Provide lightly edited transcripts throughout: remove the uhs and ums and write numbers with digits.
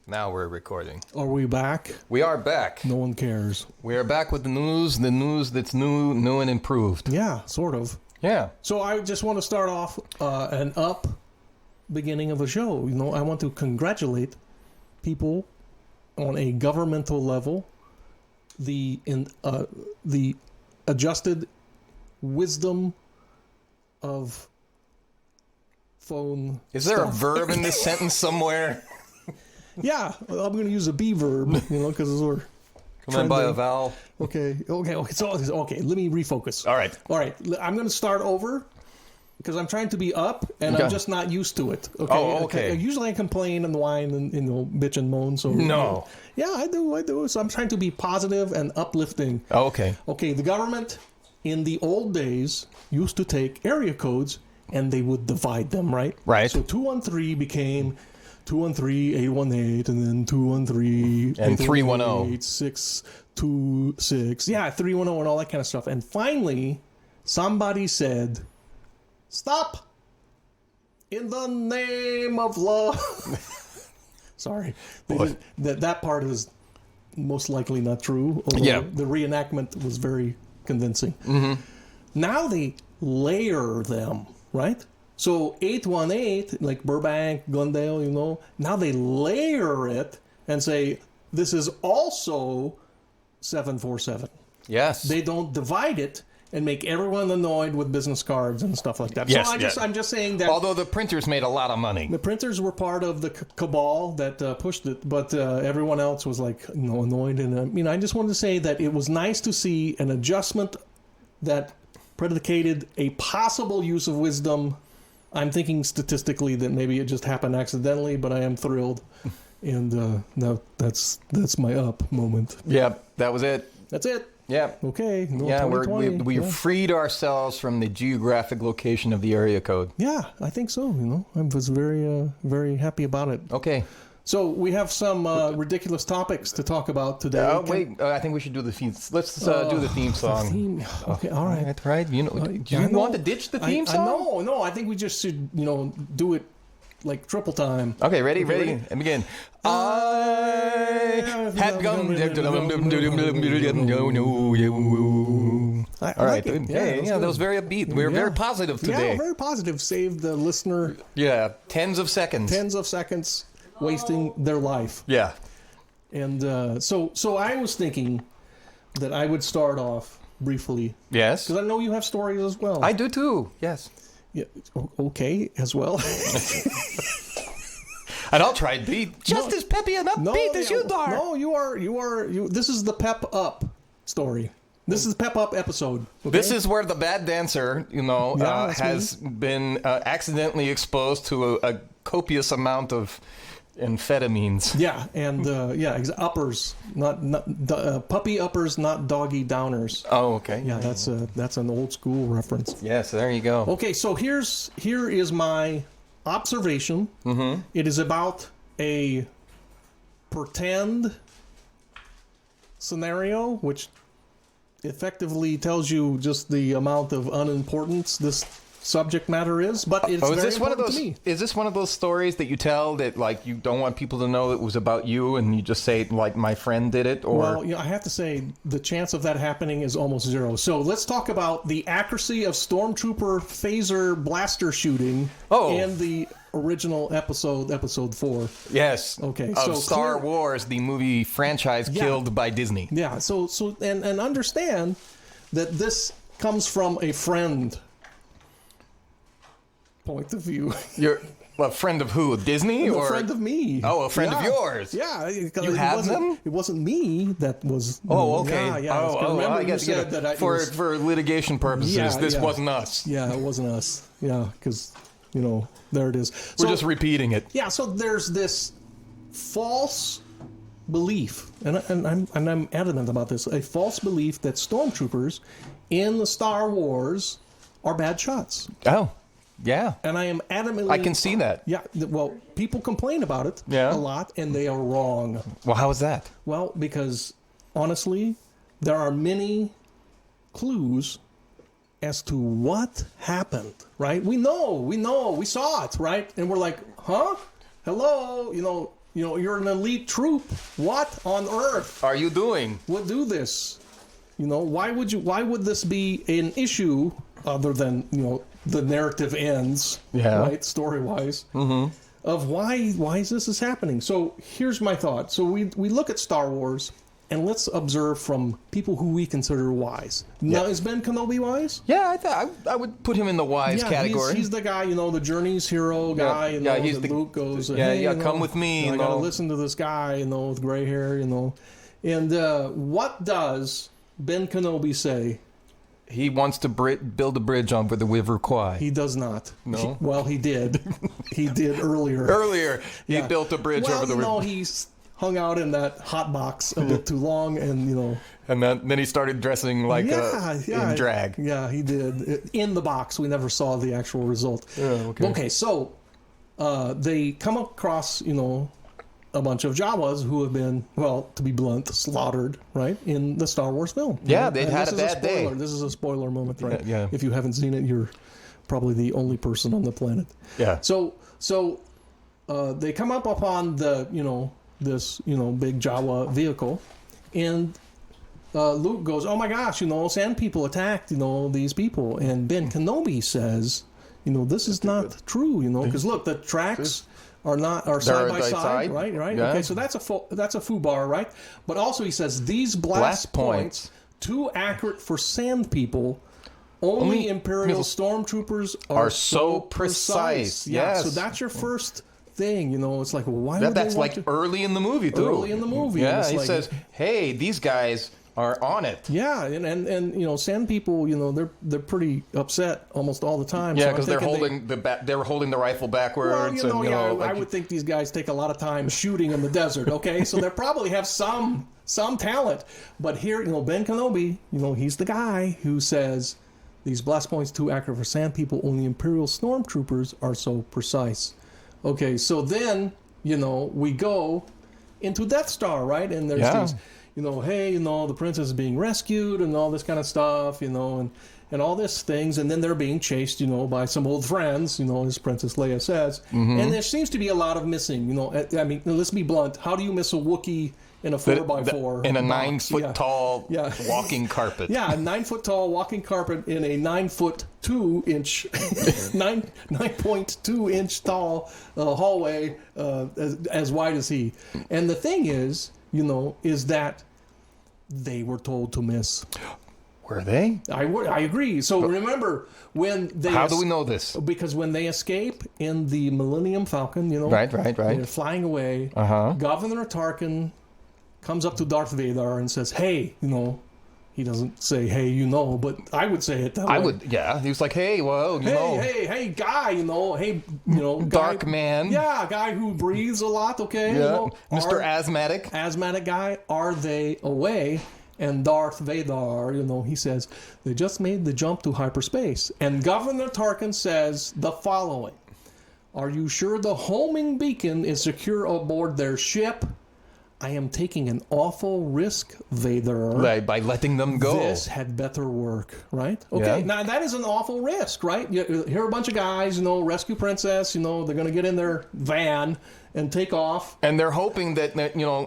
Now we're recording. Are we back? We are back. No one cares. We are back with the news that's new and improved. Yeah, sort of. Yeah. So I just want to start off an up beginning of a show. You know, I want to congratulate people on a governmental level. The adjusted wisdom of phone. Is there stuff. a verb in this sentence somewhere? Yeah, I'm going to use a be verb, because we're Come on by a vowel. Okay. So let me refocus. All right. I'm going to start over because I'm trying to be up and I'm just not used to it. Okay. Oh, okay. Usually I complain and whine and bitch and moan. So No. Yeah, I do. So I'm trying to be positive and uplifting. Oh, okay. Okay. The government in the old days used to take area codes and they would divide them, right? Right. So 213 became 213-818, and then 213 and 310. 626. Yeah, 310 and all that kind of stuff. And finally, somebody said, "Stop! In the name of love." Sorry, that part is most likely not true. Although the reenactment was very convincing. Mm-hmm. Now they layer them, right? So 818, like Burbank, Glendale, now they layer it and say, this is also 747. Yes. They don't divide it and make everyone annoyed with business cards and stuff like that. Yes, So I'm just saying that... Although the printers made a lot of money. The printers were part of the cabal that pushed it, but everyone else was annoyed. And I just wanted to say that it was nice to see an adjustment that predicated a possible use of wisdom. I'm thinking statistically that maybe it just happened accidentally, but I am thrilled. And now that's my up moment. Yeah, that was it. That's it. Yeah. Okay. We freed ourselves from the geographic location of the area code. Yeah, I think so. I was very, very happy about it. Okay. So we have some ridiculous topics to talk about today. I think we should do the theme. Let's do the theme song. Okay, all right. Right. Do you want to ditch the theme song? No. I think we just should, do it like triple time. Okay, ready, and begin. I had gum. All right. That was very upbeat. We were very positive today. Yeah, very positive. Saved the listener. Yeah, tens of seconds. Wasting their life. Yeah. And so I was thinking that I would start off briefly. Yes. Because I know you have stories as well. I do too. Yes. Yeah. Okay, as well. And I'll try to be just as peppy and upbeat as you are. No, you are. This is the pep up story. This is the pep up episode. Okay? This is where the bad dancer, has been accidentally exposed to a copious amount of amphetamines. Yeah, and uppers, not puppy uppers, not doggy downers. Oh, okay. Yeah, that's an old school reference. Yes, there you go. Okay, so here is my observation. Mm-hmm. It is about a pretend scenario, which effectively tells you just the amount of unimportance this subject matter is, but it's very important to me. Is this one of those stories that you tell that you don't want people to know it was about you, and you just say my friend did it? Or well, I have to say the chance of that happening is almost zero. So let's talk about the accuracy of stormtrooper phaser blaster shooting in the original episode 4. Yes. Okay. Of Star Wars, the movie franchise killed by Disney. Yeah. So and understand that this comes from a friend point of view. You're a friend of who? Disney? A friend of me. Oh, a friend of yours. Yeah. You have them? It wasn't me that was... Oh, okay. Yeah. I guess you said that for litigation purposes, this wasn't us. Yeah, it wasn't us. Yeah, because, there it is. We're just repeating it. Yeah, so there's this false belief, and I'm adamant about this, a false belief that stormtroopers in the Star Wars are bad shots. Oh. Yeah. And I am adamantly... I can see that. Yeah. Well, people complain about it a lot, and they are wrong. Well, how is that? Well, because, honestly, there are many clues as to what happened, right? We know, we saw it, right? And we're like, huh? Hello? you're an elite troop. What on earth are you doing? would do this? Why would this be an issue other than, the narrative ends, right, story-wise, of why is this happening? So here's my thought. So we look at Star Wars, and let's observe from people who we consider wise. Now, is Ben Kenobi wise? Yeah, I would put him in the wise category. He's the guy, the Journey's hero guy, he's that Luke goes, come with me. I gotta listen to this guy, with gray hair, And what does Ben Kenobi say? He wants to build a bridge over the River Kwai. He does not. No? Well, he did. He did earlier. He built a bridge over the river. Well, he's hung out in that hot box a bit too long, and And then he started dressing like in drag. Yeah, he did. In the box. We never saw the actual result. Okay, so they come across, a bunch of Jawas who have been, well, to be blunt, slaughtered, right, in the Star Wars film. Yeah, they'd had a bad day. This is a spoiler moment, right? Yeah. If you haven't seen it, you're probably the only person on the planet. Yeah. So they come up upon the, this, big Jawa vehicle, and Luke goes, oh my gosh, sand people attacked, these people. And Ben Kenobi says, this is not true, because look, the tracks are side by side, right? Yeah. Okay, so that's a foobar, right? But also he says these blast points too accurate for sand people. Only Imperial stormtroopers are so precise. Yeah, yes. so that's your first thing, It's like, well, why would that's they want like early in the movie too. Early in the movie, yeah. He says, "Hey, these guys are on it." Yeah, and sand people, they're pretty upset almost all the time. Yeah, because they're holding they're holding the rifle backwards. Well, I would think these guys take a lot of time shooting in the desert. Okay, so they probably have some talent. But here, Ben Kenobi, he's the guy who says these blast points too accurate for sand people. Only Imperial stormtroopers are so precise. Okay, so then we go into Death Star, right? And there's these. Hey, the princess is being rescued and all this kind of stuff, and all these things. And then they're being chased, by some old friends, as Princess Leia says. Mm-hmm. And there seems to be a lot of missing, I mean, let's be blunt. How do you miss a Wookiee in a 4x4? In a 9-foot tall walking carpet. Yeah, a 9-foot tall walking carpet in a 9.2 inch tall hallway as wide as he. And the thing is, is that they were told to miss. Were they? I agree. So remember when they... How do we know this? Because when they escape in the Millennium Falcon, Right. They're flying away. Governor Tarkin comes up to Darth Vader and says, hey, he doesn't say, hey, but I would say it that way. I would, yeah. He was like, hey, well, Hey, guy, hey, dark man. Yeah, a guy who breathes a lot, okay? Yeah, Mr. Asthmatic. Asthmatic guy, are they away? And Darth Vader, he says, they just made the jump to hyperspace. And Governor Tarkin says the following. Are you sure the homing beacon is secure aboard their ship? I am taking an awful risk, Vader. By letting them go. This had better work, right? Okay, Now that is an awful risk, right? Here are a bunch of guys, rescue princess, they're going to get in their van and take off. And they're hoping that,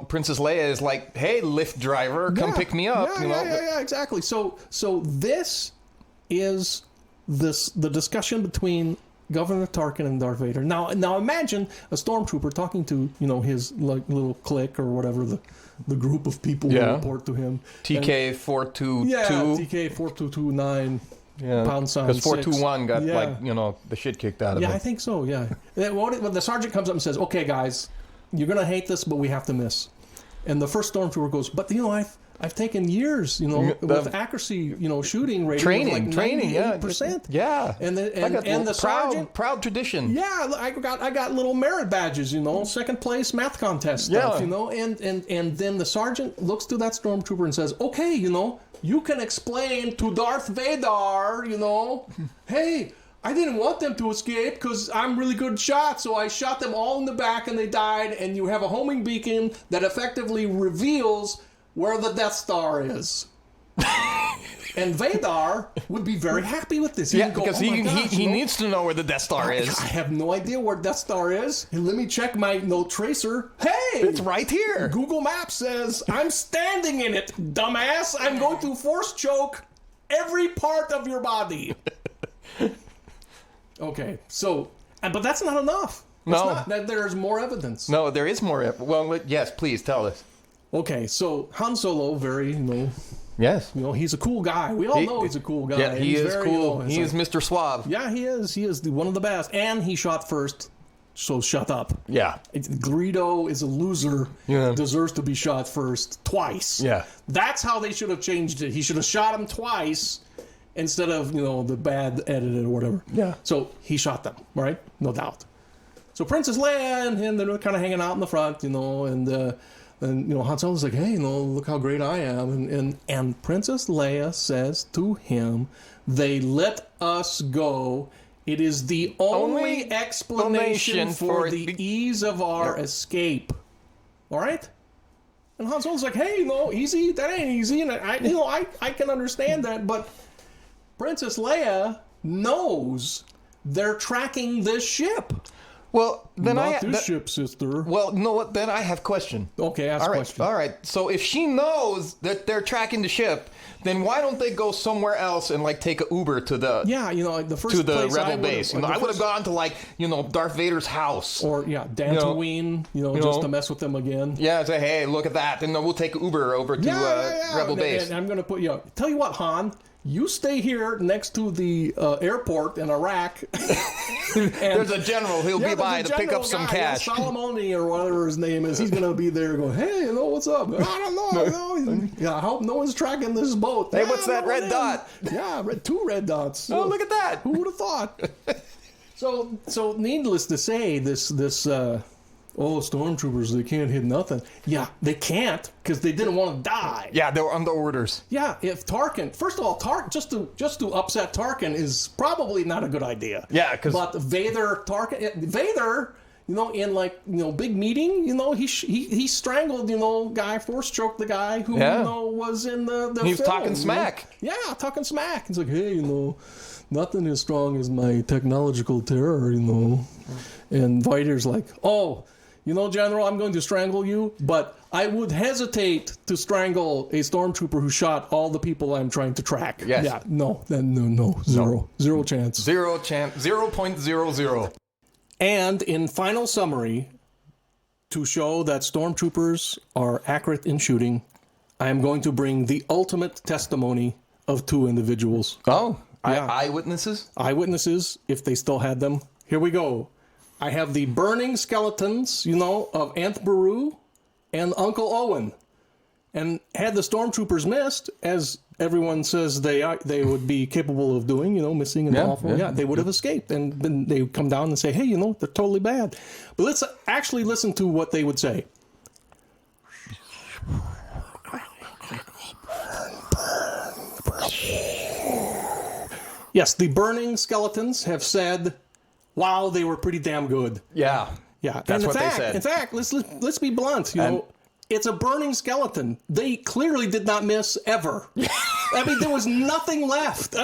Princess Leia is like, hey, Lyft driver, come pick me up. Yeah, exactly. So this is the discussion between Governor Tarkin and Darth Vader. Now imagine a stormtrooper talking to, his little clique or whatever, the group of people who report to him. TK422. Yeah, TK4229. Yeah, pound sign. Because 421 got the shit kicked out of him. Yeah, I think so. Yeah. When the sergeant comes up and says, "Okay, guys, you're gonna hate this, but we have to miss," and the first stormtrooper goes, "But I've taken years, with accuracy, shooting rating training, 98%. Yeah. And the sergeant, proud tradition. Yeah, I got little merit badges, second place math contest stuff, and then the sergeant looks to that stormtrooper and says, "Okay, you can explain to Darth Vader, hey, I didn't want them to escape because I'm really good shot, so I shot them all in the back and they died, and you have a homing beacon that effectively reveals where the Death Star is." And Vadar would be very happy with this. Yeah, because he needs to know where the Death Star is. I have no idea where Death Star is. Hey, let me check my note tracer. Hey! It's right here. Google Maps says, I'm standing in it, dumbass. I'm going to force choke every part of your body. Okay, so, but that's not enough. No. There's more evidence. No, there is more. Well, yes, please tell us. Okay, so Han Solo, very, Yes. He's a cool guy. We all know he's a cool guy. Yeah, he is very, cool. He is Mr. Suave. Yeah, he is. He is one of the best. And he shot first, so shut up. Yeah. Greedo is a loser. Yeah. Deserves to be shot first twice. Yeah. That's how they should have changed it. He should have shot him twice instead of, the bad edited or whatever. Yeah. So he shot them, right? No doubt. So Princess Leia and him, they're kind of hanging out in the front, and Han Solo's like, hey, look how great I am. And Princess Leia says to him, they let us go. It is the only explanation for the ease of our escape. All right? And Han Solo's like, hey, easy. That ain't easy. And I can understand that. But Princess Leia knows they're tracking this ship. Well, then this ship, sister. Well, no, what? Then I have a question. Okay, ask a question. All right. So if she knows that they're tracking the ship, then why don't they go somewhere else and take a Uber to the the first rebel base? I would have gone to Darth Vader's house or Dantooine, just to mess with them again. Yeah, say hey, look at that, and then we'll take Uber over to rebel base. And I'm gonna put tell you what, Han. You stay here next to the airport in Iraq. There's a general. He'll be by to pick up some cash. Solomoni or whatever his name is. He's going to be there going, hey, what's up? I don't know. Yeah, I hope no one's tracking this boat. Hey, what's that red dot? Yeah, two red dots. Oh, look at that. Who would have thought? So needless to say, this stormtroopers, they can't hit nothing. Yeah, they can't because they didn't want to die. Yeah, they were under orders. Yeah, if Tarkin, first of all, just to upset Tarkin is probably not a good idea. Yeah, because but Vader, in big meeting, he strangled, guy, force choked the guy who was in the he was film, talking smack. Yeah, talking smack. He's like, hey, nothing as strong as my technological terror, And Vader's like, oh, General, I'm going to strangle you, but I would hesitate to strangle a stormtrooper who shot all the people I'm trying to track. Yes. Yeah, no. Zero chance. 0.00. And in final summary, to show that stormtroopers are accurate in shooting, I am going to bring the ultimate testimony of two individuals. Oh, yeah. Eyewitnesses? Eyewitnesses, if they still had them. Here we go. I have the burning skeletons, of Aunt Beru and Uncle Owen. And had the stormtroopers missed, as everyone says they would be capable of doing, missing and awful, they would have escaped. And then they would come down and say, hey, they're totally bad. But let's actually listen to what they would say. Yes, the burning skeletons have said, wow, they were pretty damn good. Yeah. Yeah. That's what they said. In fact, let's be blunt, it's a burning skeleton. They clearly did not miss ever. I mean, there was nothing left. No,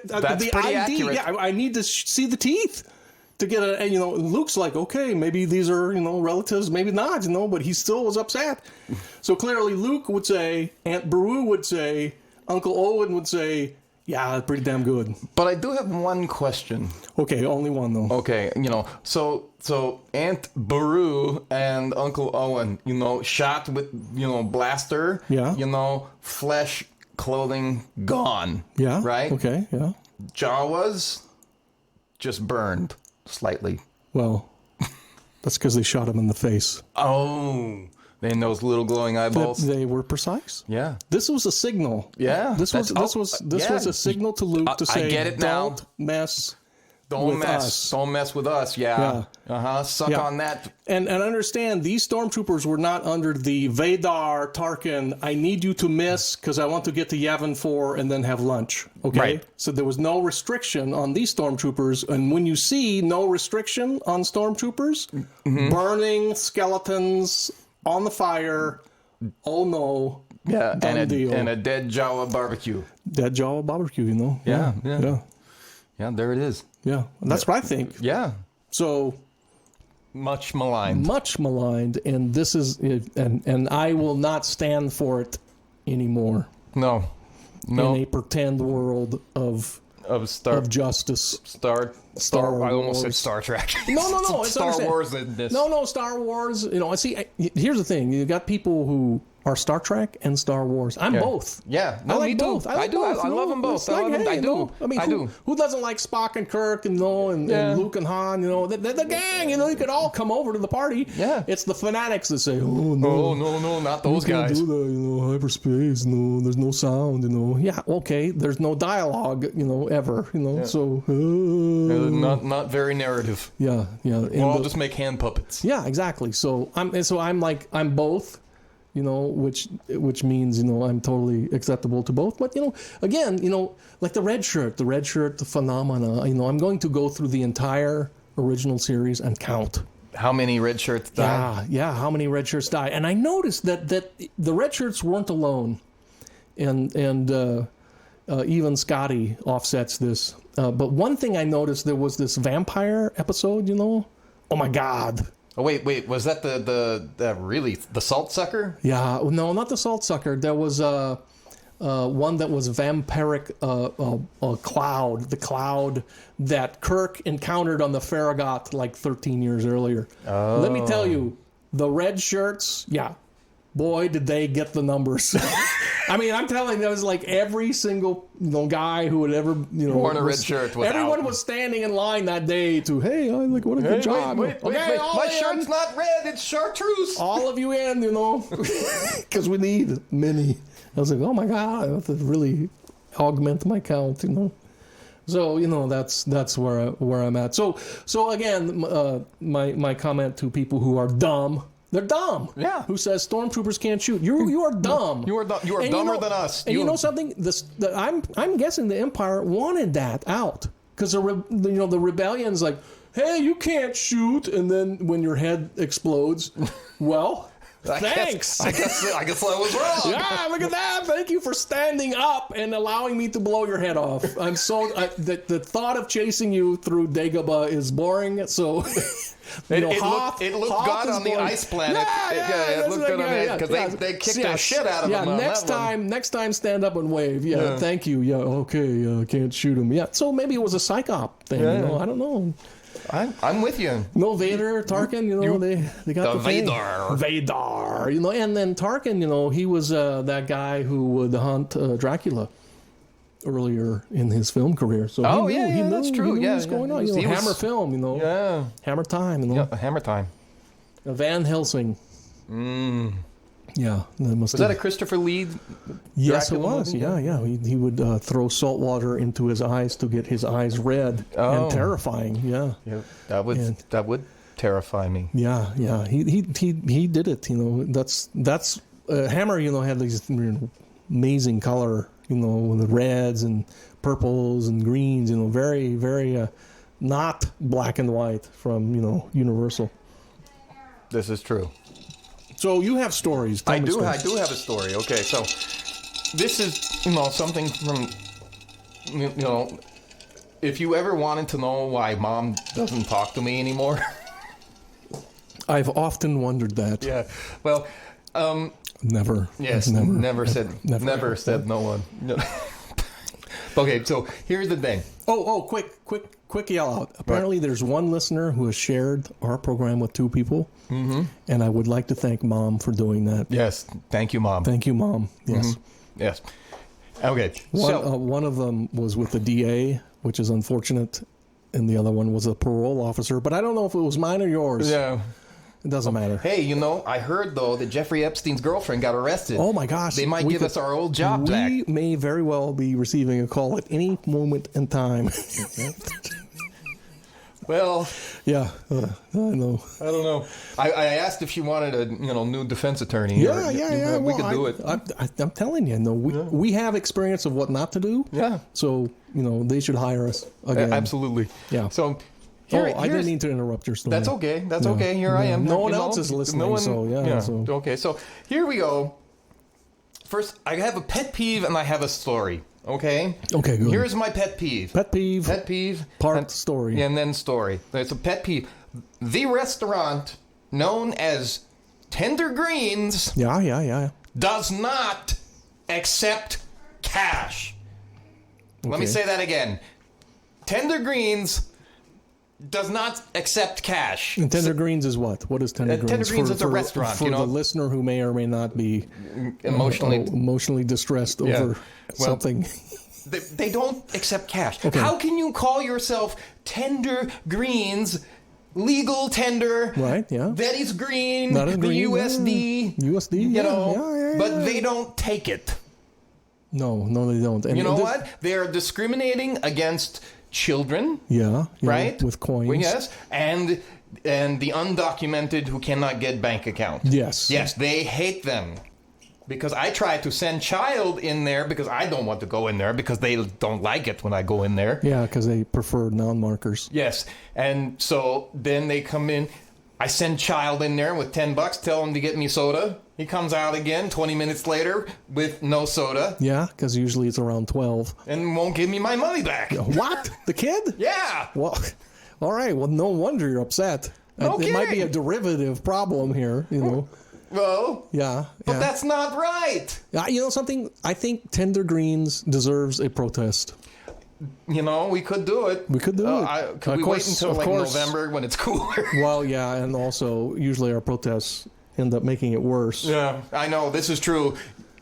That's the pretty ID, accurate. Yeah, I need to see the teeth to get Luke's like, okay, maybe these are, relatives, maybe not, but he still was upset. So clearly Luke would say, Aunt Beru would say, Uncle Owen would say, yeah, pretty damn good. But I do have one question. Okay, only one though. Okay, so Aunt Beru and Uncle Owen, shot with, blaster. Yeah. Flesh, clothing gone. Yeah. Right? Okay, yeah. Jawas just burned slightly. Well, that's because they shot him in the face. Oh. And those little glowing eyeballs. They were precise. Yeah. This was a signal. Yeah. This was a signal to Luke to say, I get it now. Don't mess Don't with us. Don't mess with us. Yeah. Suck on that. And understand, these stormtroopers were not under the Vadar, Tarkin, I need you to miss because I want to get to Yavin 4 and then have lunch. Okay? Right. So there was no restriction on these stormtroopers. And when you see no restriction on stormtroopers, burning skeletons on the fire, oh no, Yeah, Done deal. and a dead Jawa barbecue. Dead Jawa barbecue, you know? Yeah. Yeah. There it is. Yeah. And that's what I think. Yeah. So Much maligned. much maligned, and this is, and I will not stand for it anymore. No. In a pretend world of justice. Star I almost said Wars. Star Trek. No. It's Star understand. Wars in this. No, Star Wars. You know, see, here's the thing. You got people who are Star Trek and Star Wars. I'm both. Yeah, I like me too. both. I do. Both, I love them both. It's like, hey, I do. I mean, who doesn't like Spock and Kirk and and Luke and Han? You know, the gang. You know, you could all come over to the party. Yeah. It's the fanatics that say, "Oh no, no, not those guys." Do that, you know, hyperspace. No, there's no sound. You know, yeah, okay. There's no dialogue. You know, ever. You know, so not very narrative. Yeah. We'll all just make hand puppets. Yeah, exactly. So I'm both. You know, which means, you know, I'm totally acceptable to both. But, you know, again, you know, like the red shirt phenomena, you know, I'm going to go through the entire original series and count. How many red shirts die? Yeah, how many red shirts die. And I noticed that the red shirts weren't alone. And even Scotty offsets this. But one thing I noticed, there was this vampire episode, you know. Oh, my God. Oh, wait, was that the salt sucker? Yeah, no, not the salt sucker. There was one that was vampiric cloud, the cloud that Kirk encountered on the Farragut like 13 years earlier. Oh. Let me tell you, the red shirts, yeah, boy, did they get the numbers. I mean, I'm telling you, there was like every single guy who had ever worn a red shirt. Everyone was standing in line that day to, hey, what a good job. Wait. My shirt's not red, it's chartreuse. All of you in, you know, because we need many. I was like, oh my God, I have to really augment my count, you know. So, you know, that's where I'm at. So again, my comment to people who are dumb. They're dumb. Yeah. Who says stormtroopers can't shoot? You are dumb. You are dumber than us. And you know something? I'm guessing the Empire wanted that out because the rebellion's like, hey, you can't shoot, and then when your head explodes, well. Thanks. I guess I was wrong. Yeah, look at that. Thank you for standing up and allowing me to blow your head off. I'm so the thought of chasing you through Dagobah is boring. So it looked God on the ice planet. Yeah, it looked good on that because they kicked the shit out of him. Yeah, next time, stand up and wave. Yeah, thank you. Yeah, okay. Can't shoot him. Yeah, so maybe it was a psyop thing. Yeah. You know, I don't know. I'm with you. No, Vader, Tarkin, you know, they got the thing. Vader, you know, and then Tarkin, you know, he was that guy who would hunt Dracula earlier in his film career. So he knew, that's true. He knew what was going on. You know, Hammer film, you know. Yeah. Hammer time, you know. Yeah, Hammer time. Van Helsing. Yeah. Was that a Christopher Lee? Yes, it was. Movie? Yeah. He would throw salt water into his eyes to get his eyes red and terrifying. Yeah. That would terrify me. Yeah. He did it. You know, that's Hammer. You know, had these amazing color. You know, the reds and purples and greens. You know, very very not black and white from Universal. This is true. So you have stories. I do have a story. Okay, so this is something from if you ever wanted to know why Mom doesn't talk to me anymore. I've often wondered that. Yeah. Well, never. Yes. Never said no one. No. Okay, so here's the thing. Oh, quick yell out. Apparently there's one listener who has shared our program with two people. Mm-hmm. And I would like to thank Mom for doing that. Yes. Thank you, Mom. Thank you, Mom. Yes. Mm-hmm. Yes. Okay. One of them was with the DA, which is unfortunate, and the other one was a parole officer. But I don't know if it was mine or yours. Yeah. It doesn't matter. Hey, I heard, though, that Jeffrey Epstein's girlfriend got arrested. Oh, my gosh. They might give us our old job back. We may very well be receiving a call at any moment in time. Well, yeah, I know. I don't know. I asked if she wanted a new defense attorney. Yeah. We could do it. I'm telling you, we have experience of what not to do. Yeah. So they should hire us again. Absolutely. Yeah. So. I didn't mean to interrupt your story. That's okay. That's okay. I am. No one else is listening. Okay, so here we go. first, I have a pet peeve and I have a story. Okay? Okay, good. Here's my pet peeve. Pet peeve. Pet peeve. Story. And then story. It's a pet peeve. The restaurant known as Tender Greens Yeah. does not accept cash. Okay. Let me say that again. Tender Greens does not accept cash. And Tender Greens is what? What is Tender Greens? Tender Greens is a restaurant. For the listener who may or may not be emotionally distressed over something. They don't accept cash. Okay. How can you call yourself Tender Greens, legal tender? Right, yeah. That is green, That is the green, USD. USD, yeah. But they don't take it. No, they don't. And You know what? They are discriminating against children. Yeah, Right? with coins. Well, yes, and the undocumented who cannot get bank account. Yes. Yes, they hate them. Because I try to send child in there because I don't want to go in there because they don't like it when I go in there. Yeah, because they prefer non-markers. Yes, and so then they come in. I send child in there with $10, tell him to get me soda. He comes out again 20 minutes later with no soda. Yeah, because usually it's around 12. And won't give me my money back. What? The kid? Yeah. Well, all right. Well, no wonder you're upset. No It might be kidding. a derivative problem here, Well, Yeah. but that's not right. You know something? I think Tender Greens deserves a protest. We could do it. We could do it. Could Of we course, wait until of like course. November when it's cooler? Well, yeah, and also usually our protests end up making it worse. Yeah, I know. This is true.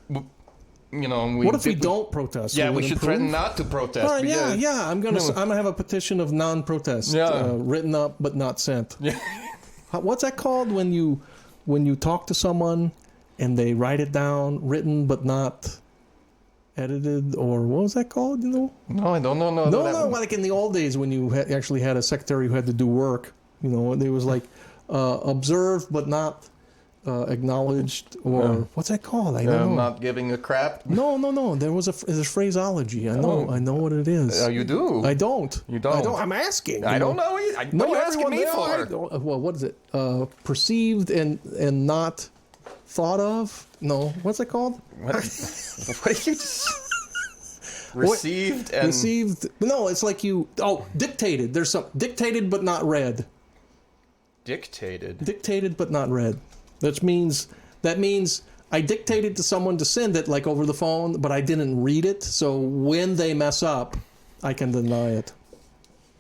What if we don't protest? Yeah, Will we it should improve? threaten not to protest. All right, because- I'm gonna have a petition of non-protest, Yeah. written up but not sent. Yeah. What's that called when you talk to someone and they write it down, written but not edited, or what was that called? No, I don't know. No, like in the old days when you actually had a secretary who had to do work. There was like observed but not acknowledged, or what's that called? I don't know. Not giving a crap. No. There's a phraseology. I know what it is. You do. I don't. You don't. I'm asking. I don't know. What are you asking me for? Well, what is it? Perceived and not thought of? No. What's it called? What did you just... Received and... Received. No, it's like you... Oh, dictated. There's some... Dictated but not read. Dictated? Dictated but not read. That means I dictated to someone to send it, like over the phone, but I didn't read it. So when they mess up, I can deny it.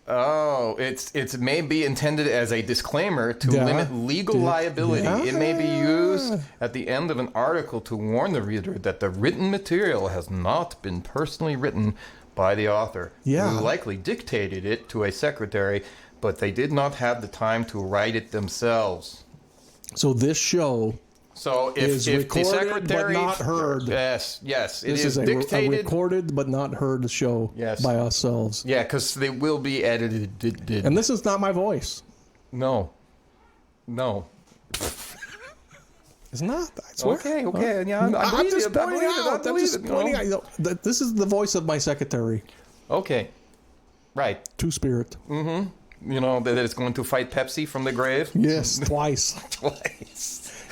Oh, it's maybe intended as a disclaimer to limit legal liability. Yeah. It may be used at the end of an article to warn the reader that the written material has not been personally written by the author. Yeah. Who likely dictated it to a secretary, but they did not have the time to write it themselves. So this show... So is if the recorded secretary... but not heard. Yes. This is is a dictated... recorded but not heard show by ourselves. Yeah, because they will be edited. And this is not my voice. No. It's not. I swear. Okay. Yeah, I'm just pointing out. I'm just pointing out. That this is the voice of my secretary. Okay. Right. Two-Spirit. Mm-hmm. That it's going to fight Pepsi from the grave? Yes, twice.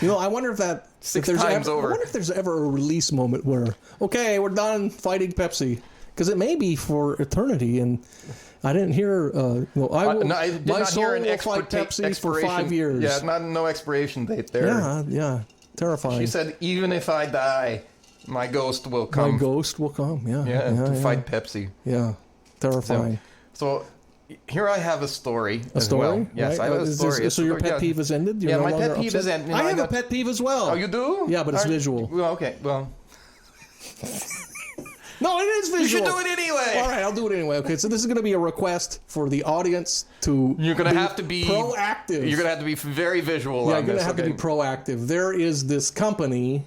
I wonder if that... Six times over. I wonder if there's ever a release moment where, okay, we're done fighting Pepsi. Because it may be for eternity, and I didn't hear... I did not hear an fight Pepsi for 5 years. Yeah, no expiration date there. Yeah. Terrifying. She said, even if I die, my ghost will come. My ghost will come, to fight Pepsi. Yeah, terrifying. So here I have a story. A story? Well. Yes, right. I have a story. So your pet peeve has ended? You're my no pet longer peeve is upset? ended. I have a pet peeve as well. Oh, you do? Yeah, but it's visual. Well, okay, well... No, it is visual. You should do it anyway. All right, I'll do it anyway. Okay, so this is going to be a request for the audience to... You're going to have to be... proactive. You're going to have to be very visual Yeah, on you're going this. to have to be proactive. There is this company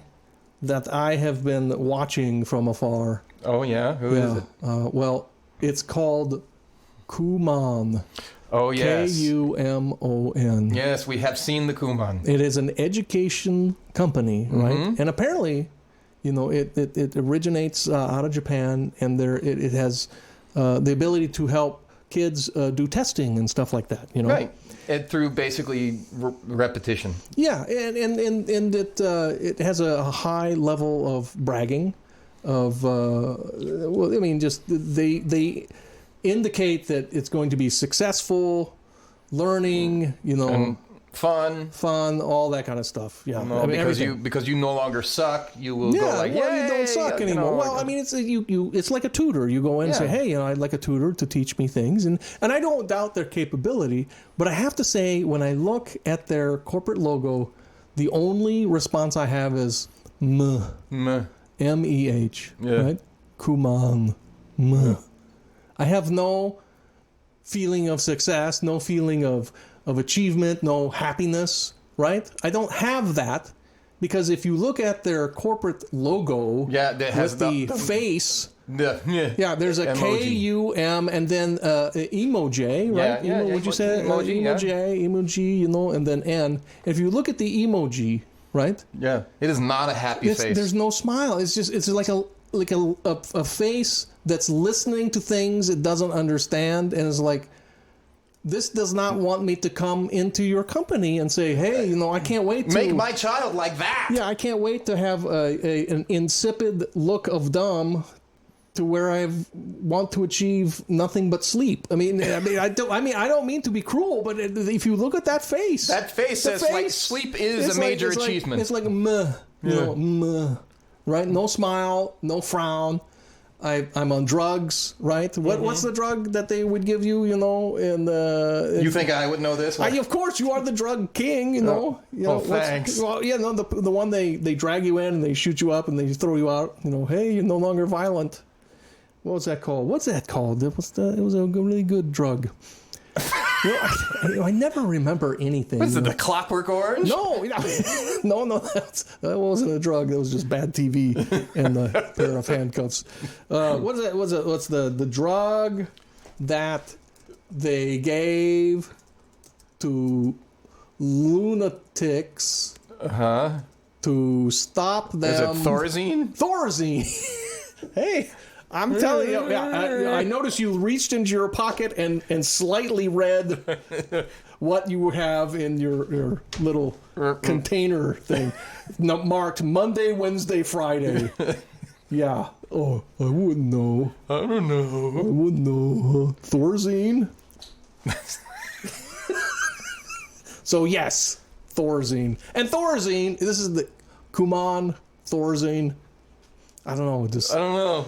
that I have been watching from afar. Oh, yeah? Who is it? Well, it's called Kumon. Oh, yes. Kumon. Yes, we have seen the Kumon. It is an education company, right? And apparently, it originates out of Japan, and it has the ability to help kids do testing and stuff like that. Right. And through basically repetition. Yeah, and it has a high level of bragging, of well, I mean, just they indicate that it's going to be successful, learning, And fun, all that kind of stuff. Yeah, No, I mean, because you no longer suck, you will go like, well, you "Yay!" don't suck anymore. Well, I mean, it's like a tutor. You go in and say, hey, I'd like a tutor to teach me things, and I don't doubt their capability, but I have to say, when I look at their corporate logo, the only response I have is meh. M-E-H, right? Kuman, meh. I have no feeling of success, no feeling of achievement, no happiness, right? I don't have that, because if you look at their corporate logo that has with the face, yeah, there's a emoji. K-U-M and then emoji, right? Would you say emoji, emoji, and then N. If you look at the emoji, right? Yeah, it is not a happy face. There's no smile. It's like a face that's listening to things it doesn't understand, and is like, this does not want me to come into your company and say, hey, I can't wait to make my child like that. Yeah, I can't wait to have an insipid look of dumb to where I want to achieve nothing but sleep. I don't mean to be cruel, but if you look at that face, says like sleep is a major achievement. It's like meh, meh, right? No smile, no frown. I'm on drugs, right? What's the drug that they would give you, And you think I would know this? Of course, you are the drug king, thanks. The one they drag you in and they shoot you up and they throw you out. Hey, you're no longer violent. What was that called? It was a really good drug. I never remember anything. Was it the Clockwork Orange? No, that wasn't a drug. That was just bad TV and a pair of handcuffs. What is that? What's the drug that they gave to lunatics to stop them? Is it Thorazine? Thorazine. Hey. I'm telling you, I noticed you reached into your pocket and slightly read what you have in your little container thing, marked Monday, Wednesday, Friday. Yeah. Oh, I wouldn't know. I don't know. I wouldn't know. Thorazine? So, yes, Thorazine. And Thorazine, this is the Kuman, Thorazine. I don't know. I don't know.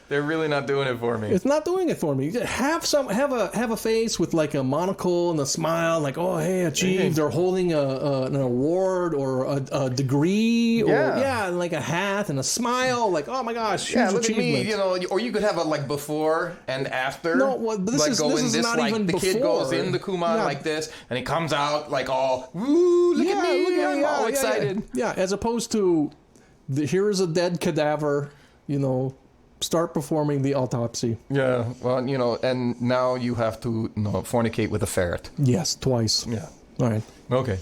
They're really not doing it for me. It's not doing it for me. Have a face with like a monocle and a smile, like, oh, hey, achieved, or holding an award or a degree, or like a hat and a smile, like, oh my gosh, huge look achievement. at me, or you could have a like before and after. No, but this is not even the before. Kid goes in the Kuman like this, and he comes out like all, woo, look at me, I'm all excited. Yeah, as opposed to here's a dead cadaver, start performing the autopsy. Yeah, well, and now you have to fornicate with a ferret. Yes, twice. Yeah. All right. Okay.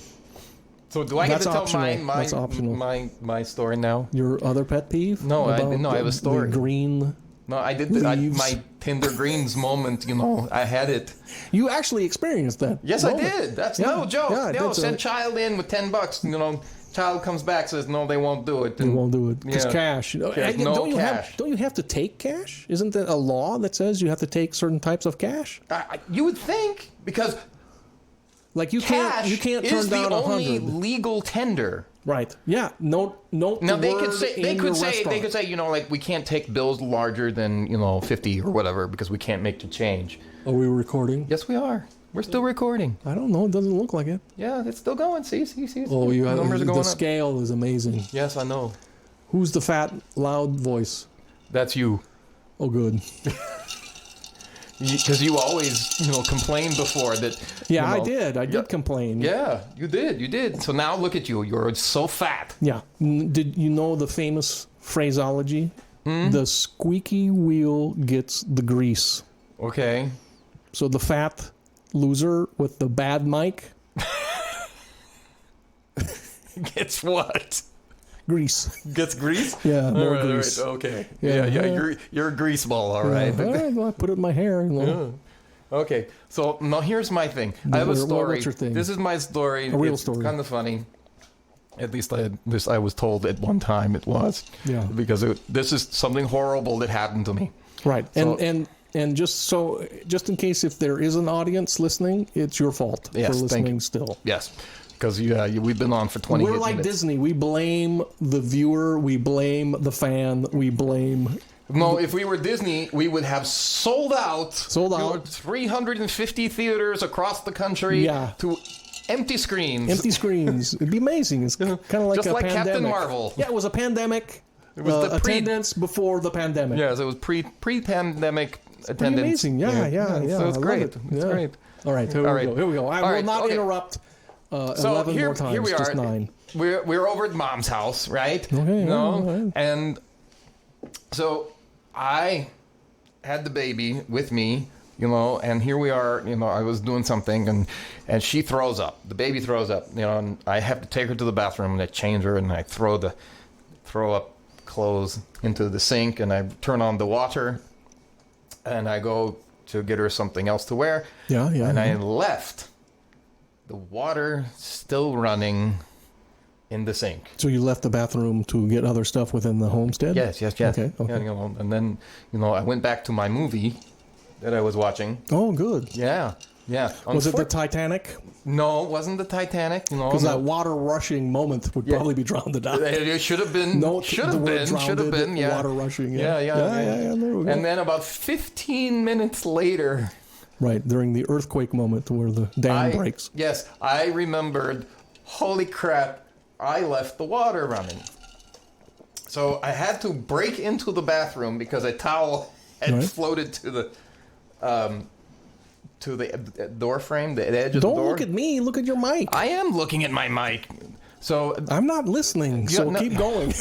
So do I get to tell That's optional. my story now? Your other pet peeve? No, I have a story. The green. No, I did leaves. my Tinder Greens moment. I had it. You actually experienced that. Yes, moment. I did. That's no joke. Yeah, send child in with $10. Child comes back, says no, they won't do it. They won't do it because cash. Don't you have to take cash? Isn't there a law that says you have to take certain types of cash? You would think, because like you can't turn down 100. Is the only legal tender. Right. Yeah. Note now they could say like we can't take bills larger than 50 or whatever because we can't make the change. Are we recording? Yes, we are. We're still recording. I don't know. It doesn't look like it. Yeah, it's still going. See. Oh, the numbers are going the up. scale is amazing. Yes, I know. Who's the fat, loud voice? That's you. Oh, good. Because you always, complained before that. Yeah, I did. I did complain. Yeah, you did. So now look at you. You're so fat. Yeah. Did you know the famous phraseology? The squeaky wheel gets the grease. Okay. So the fat loser with the bad mic gets what? Grease. Gets grease? Yeah, more grease. Right, okay. Yeah. You're a grease ball, all right. Well, I put it in my hair. Okay, so now here's my thing. I have a story. What's your thing? This is my story. A real It's story. kind of funny. At least I was told at one time it was. Yeah. Because this is something horrible that happened to me. Right. So- And just in case if there is an audience listening, it's your fault Yes, for thank listening you. still. Yes, because we've been on for 20 We're minutes. like Disney. We blame the viewer. We blame the fan. We blame... No, if we were Disney, we would have sold out. Sold out. 350 theaters across the country Yeah. to empty screens. Empty screens. It'd be amazing. It's kind of like Just a like pandemic. Captain Marvel. Yeah, it was a pandemic. It was the attendance before the pandemic. Yes, it was pre-pandemic attendance. Amazing. Yeah. So it's I great. love it. It's Yeah. great. All right, here we go. I All will right, not okay. interrupt So 11 here, more times, here we are. just 9. We're over at Mom's house, right? Okay, You know? all right. And so I had the baby with me, you know, and here we are, you know, I was doing something and she throws up. The baby throws up, you know, and I have to take her to the bathroom and I change her and I throw up clothes into the sink and I turn on the water and I go to get her something else to wear. Yeah. And I left the water still running in the sink. So you left the bathroom to get other stuff within the homestead? Yes. Okay. Yeah, you know, and then, you know, I went back to my movie that I was watching. Oh, good. Yeah. Was it the Titanic? No, it wasn't the Titanic. No, Because no. that water rushing moment would probably be drowned out. It should have been. No, should the have word been. Should have drowned, been. Yeah. Water rushing. Yeah. There we go. And then about 15 minutes later, Right, during the earthquake moment where the dam breaks. Yes, I remembered. Holy crap! I left the water running. So I had to break into the bathroom because a towel had floated to the door frame, the edge of the door. Don't look at me. Look at your mic. I am looking at my mic. So I'm not listening, so no. keep going.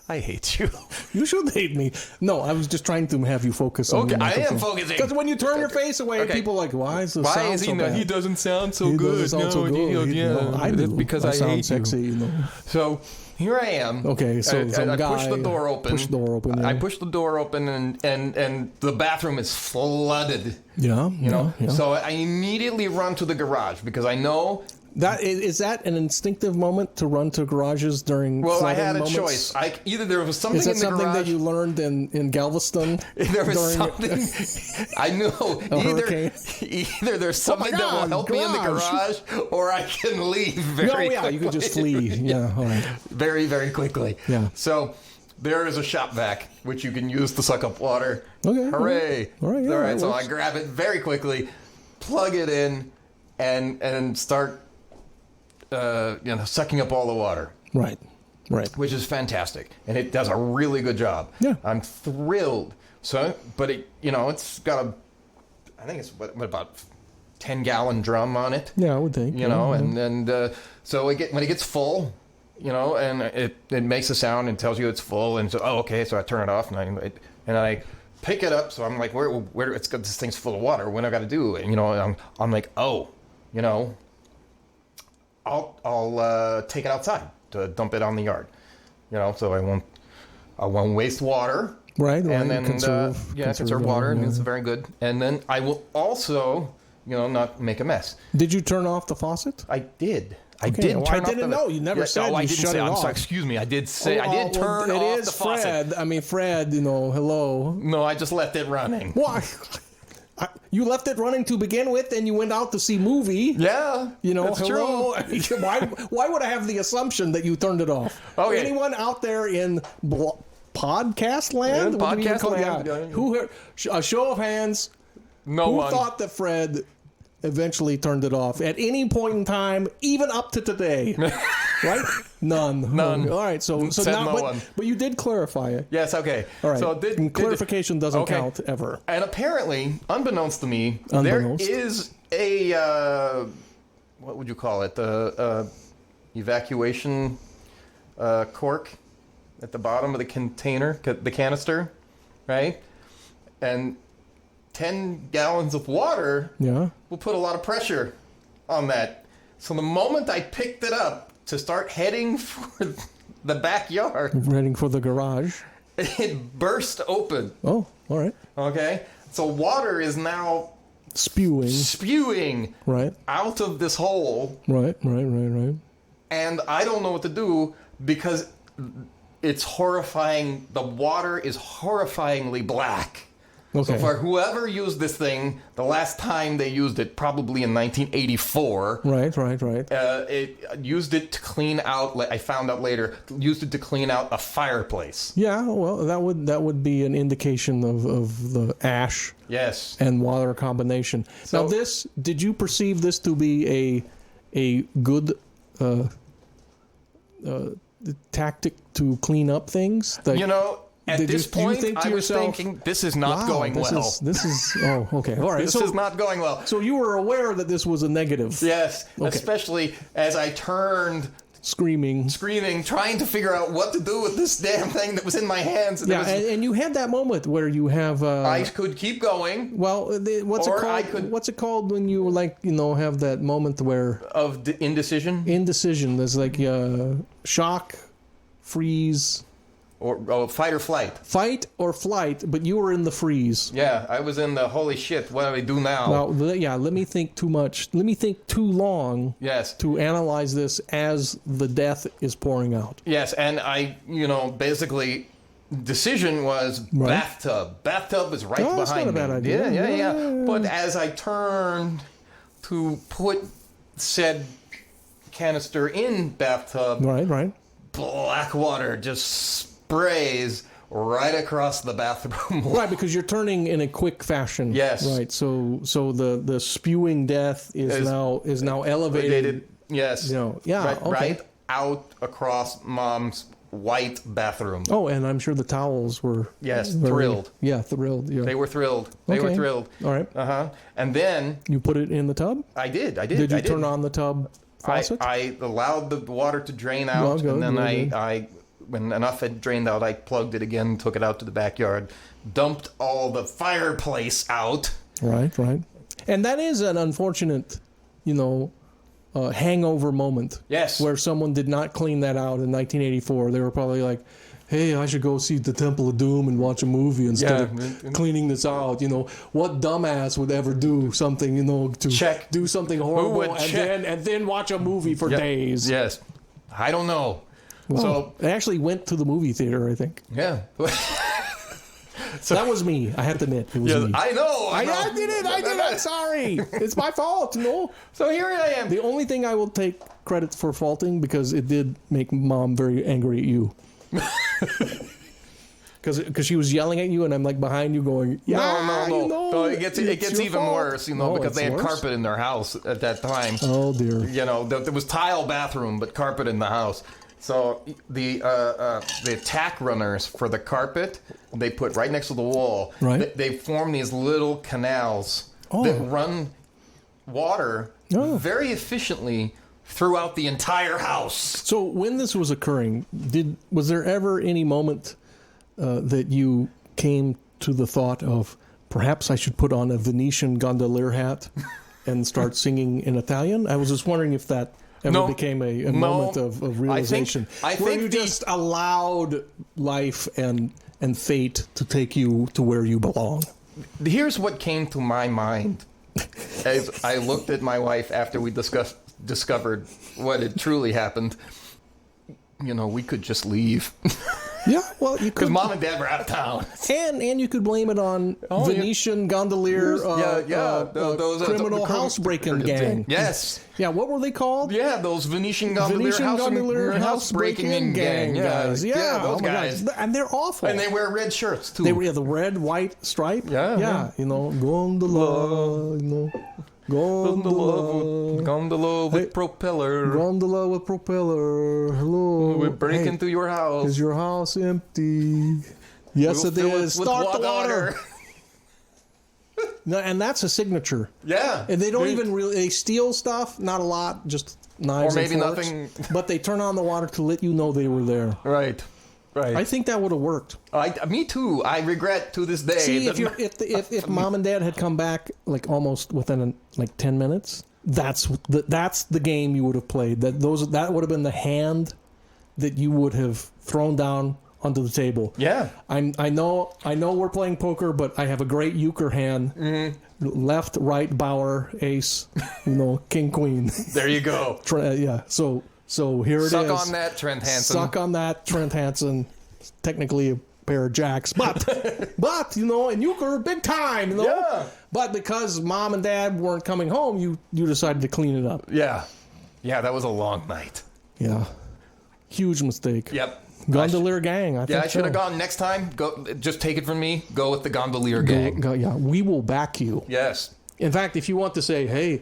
I hate you. You should hate me. No, I was just trying to have you focus on Okay, the I am microphone. focusing. Because when you turn your face away, Okay. people are like, why is the Why sound is he so not? bad? He doesn't sound so He good. doesn't sound so No, good. yeah, No, I that's do. because I sound hate sexy, you. you know. So here I am. Okay, so I some guy push the door open. pushed the door open, yeah. I push the door open, and the bathroom is flooded. Yeah, You know. So I immediately run to the garage because I know. That is that an instinctive moment to run to garages during Well, I flooding had a moments? choice. Either there was something Is that in the something garage. that you learned in Galveston? There was during- something I knew. hurricane? Either there's something that will God, help me in the garage. garage, or I can leave very No, yeah, quickly. you could just flee. Yeah, all right. Very, very quickly. Yeah. So there is a shop vac which you can use to suck up water. Okay. Hooray! All right, yeah, All right. that So works. I grab it very quickly, plug it in, and start, sucking up all the water, Right. which is fantastic, and it does a really good job. Yeah. I'm thrilled. So, but it's got I think it's what about 10-gallon drum on it. Yeah, I would think. You know, and so when it gets full, you know, and it makes a sound and tells you it's full, and so okay, so I turn it off and I pick it up. So I'm like, where it's got this thing's full of water. What I got to do? And I'm like, oh, you know, I'll take it outside to dump it on the yard. You know, so I won't waste water. Right. And then conserve water, and yeah. it's very good. And then I will also, not make a mess. Did you turn off the faucet? I did. I Okay, did well, turn I didn't off the... know. You never said I you didn't shut say. it I'm off. sorry. Excuse me. I did say. I did turn it off is the faucet. Fred. I mean, Fred. Hello. No, I just left it running. Why? You left it running to begin with, and you went out to see movie. Yeah, that's hello. true. Why would I have the assumption that you turned it off? Okay. Anyone out there in podcast land? Yeah, What do you podcast call it? land, Yeah. yeah. Who? A show of hands. No Who one. thought that Fred eventually turned it off at any point in time, even up to today? Right? None. None. All right. So Said now, no one. but you did clarify it. Yes. Okay. All right. So And clarification doesn't okay. count ever. And apparently, unbeknownst to me, Unbeknownst. there is a what would you call it? Evacuation cork at the bottom of the container, the canister, right? And 10 gallons of water Yeah. will put a lot of pressure on that. So the moment I picked it up to start heading for the backyard, Heading for the garage. it burst open. Oh, all right. Okay, So water is now spewing right out of this hole. Right. And I don't know what to do because it's horrifying. The water is horrifyingly black. Okay. So for whoever used this thing, the last time they used it, probably in 1984. Right. It used it to clean out. I found out later, used it to clean out a fireplace. Yeah. Well, that would be an indication of the ash. Yes. And water combination. So, now, did you perceive this to be a good tactic to clean up things? Like, at this point, I was thinking, this is not going well. This is oh, okay. All right. This is not going well. So you were aware that this was a negative. Yes, okay. Especially as I turned... Screaming, trying to figure out what to do with this damn thing that was in my hands. And and you had that moment where you have... I could keep going. Well, what's it called? What's it called when you, have that moment where... Of indecision? Indecision. There's shock, freeze... Or fight or flight. Fight or flight, but you were in the freeze. Yeah, I was in the holy shit, what do I do now? Now, let me think too much. Let me think too long. Yes. To analyze this as the death is pouring out. Yes, and I, basically, decision was bathtub. Bathtub is right behind that's not a bad idea. Yeah. But as I turned to put said canister in bathtub... Right. Black water just sprays right across the bathroom wall. Right, because you're turning in a quick fashion. Yes. Right. So the spewing death is now elevated. Yes. Right out across Mom's white bathroom. Oh, and I'm sure the towels were thrilled. Yeah, thrilled. Yeah. They were thrilled. They were thrilled. All right. And then you put it in the tub? I did. Did you turn on the tub faucet? I allowed the water to drain out, and then I when enough had drained out, I plugged it again, took it out to the backyard, dumped all the fireplace out. Right. And that is an unfortunate, hangover moment. Yes. Where someone did not clean that out in 1984. They were probably like, hey, I should go see the Temple of Doom and watch a movie instead of cleaning this out. What dumbass would ever do something, to do something horrible and then watch a movie for days? Yes. I don't know. Well, so I actually went to the movie theater, I think. Yeah. So that was me. I have to admit, it was me. I know. I did it. I'm sorry. It's my fault. So here I am. The only thing I will take credit for faulting, because it did make Mom very angry at you. Because she was yelling at you, and I'm behind you going, no. So it gets even fault. worse, because they had carpet in their house at that time. Oh dear. There was tile bathroom, but carpet in the house. So the tack runners for the carpet, they put right next to the wall. Right. They form these little canals that run water very efficiently throughout the entire house. So when this was occurring, was there ever any moment that you came to the thought of, perhaps I should put on a Venetian gondolier hat and start singing in Italian? I was just wondering if that ever became a moment of realization. I think where you just allowed life and fate to take you to where you belong. Here's what came to my mind as I looked at my wife after we discovered what had truly happened. We could just leave. Yeah, well, you could. Because Mom and Dad were out of town. And you could blame it on Venetian gondolier those criminal housebreaking gang. Yes. Yeah, what were they called? Yeah, those Venetian gondolier housebreaking gang guys. Yeah, those guys. God. And they're awful. And they wear red shirts, too. They wear the red, white stripe. Yeah. Gondola, Gondola with propeller. Gondola with propeller. Hello. We're breaking through your house. Is your house empty? Yes, it is. Start the water. No, and that's a signature. Yeah. And they don't even really... They steal stuff. Not a lot. Just knives or maybe and forks. Nothing. But they turn on the water to let you know they were there. Right. I think that would have worked. Me too. I regret to this day. See, if Mom and Dad had come back almost within 10 minutes, that's the game you would have played. That would have been the hand that you would have thrown down onto the table. Yeah. I know we're playing poker, but I have a great euchre hand. Mm-hmm. Left, right, Bauer, ace, king, queen. There you go. Yeah. So here it is. Suck on that, Trent Hansen. Suck on that, Trent Hansen. Technically a pair of jacks, but and euchre big time. Yeah. But because mom and dad weren't coming home, you decided to clean it up. Yeah. Yeah, that was a long night. Yeah. Huge mistake. Yep. Gondolier gang. I should have gone next time. Go, just take it from me. Go with the Gondolier gang. Yeah, we will back you. Yes. In fact, if you want to say, hey,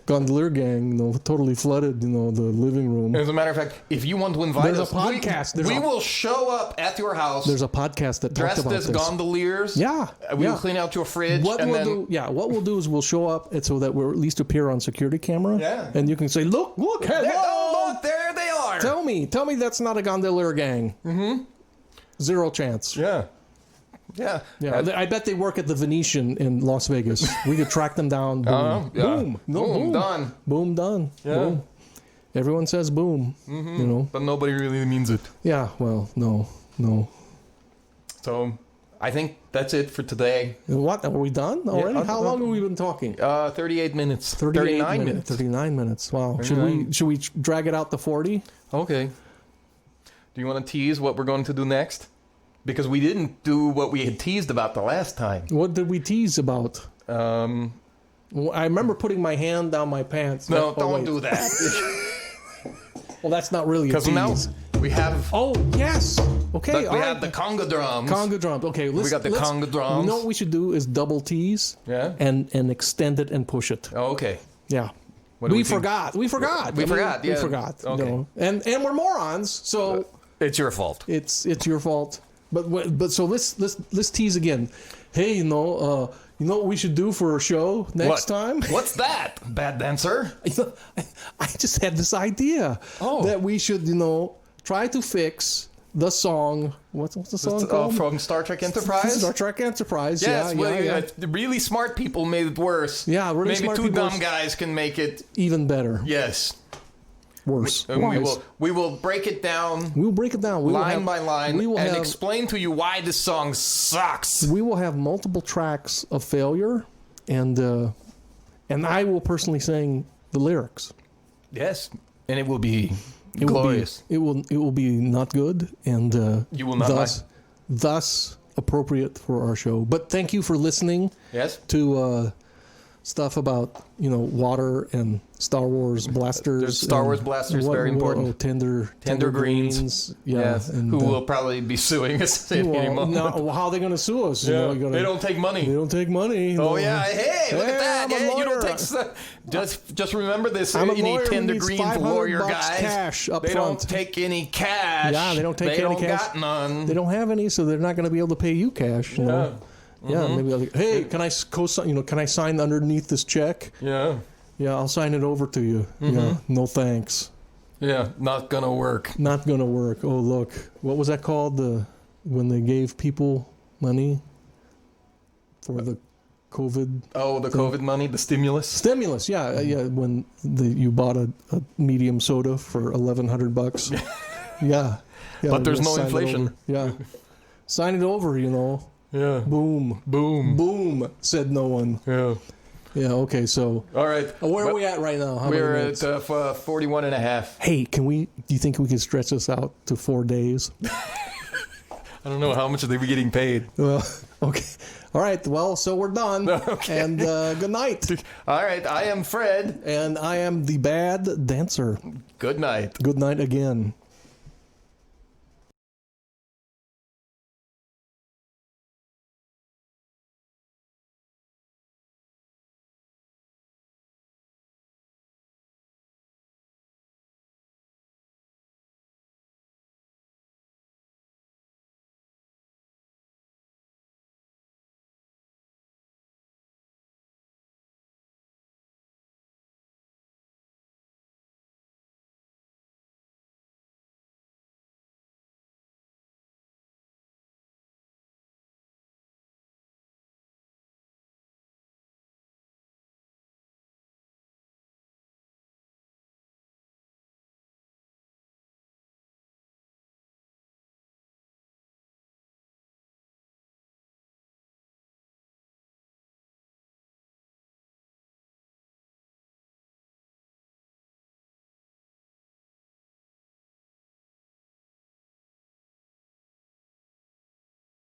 Gondolier gang, totally flooded, the living room. As a matter of fact, if you want to invite There's us, a podcast. we will show up at your house. There's a podcast that talks about dressed as this. gondoliers. Yeah. We will clean out your fridge. What we'll do is we'll show up so that we'll at least appear on security camera. Yeah. And you can say, look, hello. Look, there they are. Tell me that's not a gondolier gang. Mm-hmm. Zero chance. Yeah. Yeah. I bet they work at the Venetian in Las Vegas. We could track them down. Boom. Yeah. Boom. Boom. Done. Boom. Done. Yeah. Boom. Everyone says boom. Mm-hmm. But nobody really means it. Yeah. Well, no. So, I think that's it for today. What? Are we done already? Yeah, How long have we been talking? 38 minutes. 39 minutes. 39 minutes. Wow. 39. Should we drag it out to 40? Okay. Do you want to tease what we're going to do next? Because we didn't do what we had teased about the last time. What did we tease about? I remember putting my hand down my pants. No, don't do that. Well, that's not really a tease. Because now we have... Oh, yes. Okay, we have the conga drums. Conga drums. Okay, we got the conga drums. You know what we should do is double tease. Yeah. And extend it and push it. Oh, okay. Yeah. We forgot. We forgot. We Yeah. forgot. Okay. And we're morons, so it's your fault. It's your fault. But so let's tease again. Hey, you know what we should do for a show next time? What's that, bad dancer? I just had this idea that we should, try to fix the song. What's the song called? From Star Trek Enterprise? Star Trek Enterprise, yes, yeah. Really smart people made it worse. Yeah, really Maybe smart two people. dumb guys can make it Even better. Yes. Worse. We will break it down. We'll break it down. Line by line and explain to you why this song sucks. We will have multiple tracks of failure, and I will personally sing the lyrics. Yes, and it will be glorious. It will be not good, and you will not thus appropriate for our show. But thank you for listening. Yes. To stuff about water and Star Wars blasters. Star Wars blasters, very important. Tender greens. Yeah. Yes. And, who will probably be suing us at any moment. No, how are they going to sue us? Yeah. They don't take money. They don't take money. Oh, yeah. Hey, look at that. Yeah, you don't take... Just remember this. I'm a you lawyer need tender greens lawyer guys. Cash up they front. don't take any cash. Yeah, they don't take any cash. They don't got none. They don't have any, so they're not going to be able to pay you cash. You know? Yeah, maybe. Hey, can I co-sign? Can I sign underneath this check? Yeah. Yeah, I'll sign it over to you. Yeah, no thanks. Yeah, not gonna work. Not gonna work. Oh, look, what was that called? When they gave people money for the COVID. Oh, the COVID money, the stimulus. Stimulus, yeah, yeah. When you bought a medium soda for $1,100. Yeah. But there's no inflation. Yeah. Sign it over. Yeah. Boom. Boom. Boom, said no one. Yeah. Yeah, okay, so... All right. Where are we at right now? We're at 41 and a half. Hey, do you think we can stretch this out to 4 days? I don't know. How much are they getting paid? Well, okay. All right, well, so we're done. Okay. And good night. All right, I am Fred. And I am the bad dancer. Good night. Good night again.